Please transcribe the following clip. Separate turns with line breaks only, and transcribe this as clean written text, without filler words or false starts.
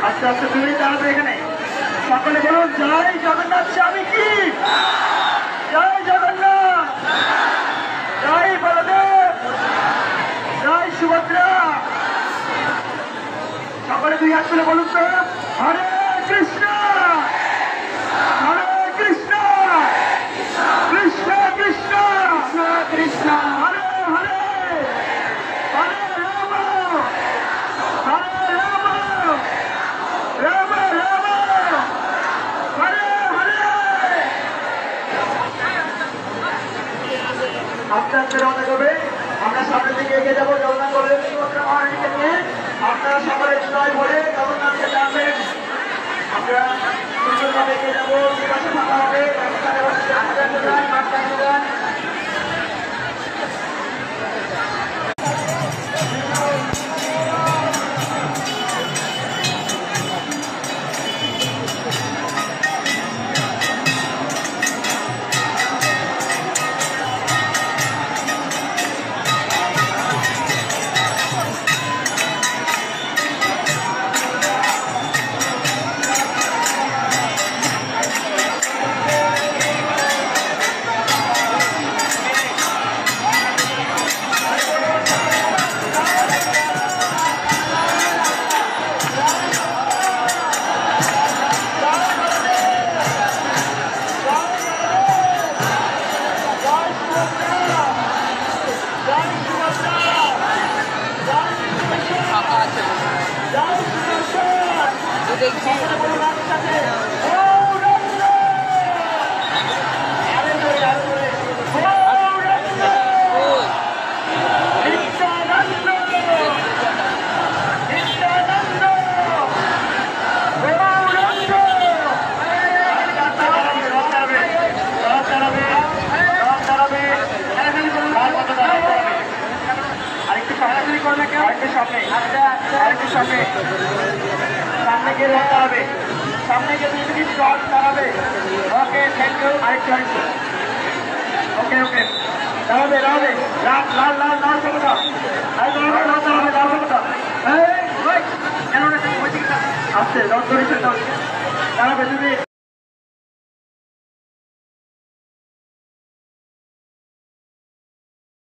আস্তে আস্তে তুমি দাঁড়াবে এখানে সকলে বলুন জয় জগন্নাথ স্বামী কি জয় জগন্নাথ জয় বলদেব জয় সুভদ্রা সকলে দুই হাত তুলে বলুন তো হরে কৃষ্ণ হরে কৃষ্ণ কৃষ্ণ কৃষ্ণ কৃষ্ণ হরে হরে হরে রাম হরে রাম রাম রাম হরে হরে আস্তে আস্তে রওনা করবে আমরা সামনের দিকে এগিয়ে যাবো জগন্নাথ বলদেব সুভদ্রা মহারানীকে নিয়ে আপনারা সকলে জয় বলে জগন্নাথকে টানবেন আমরা সুন্দরভাবে এগিয়ে যাবো বিকাশে থাকা হবে सामने गए दाঁড়াবে सामने गए দুই শট দাঁড়াবে ওকে থ্যাংক ইউ আরেকটু ওকে ওকে দাঁড়াবে দাঁড়াবে লাল লাল লাল লাল পতাকা আর দাঁড়াবে লাল পতাকা এই ওই কেন না ওই দিকে আসছে দশ ধরে দাঁড়াবে তুমি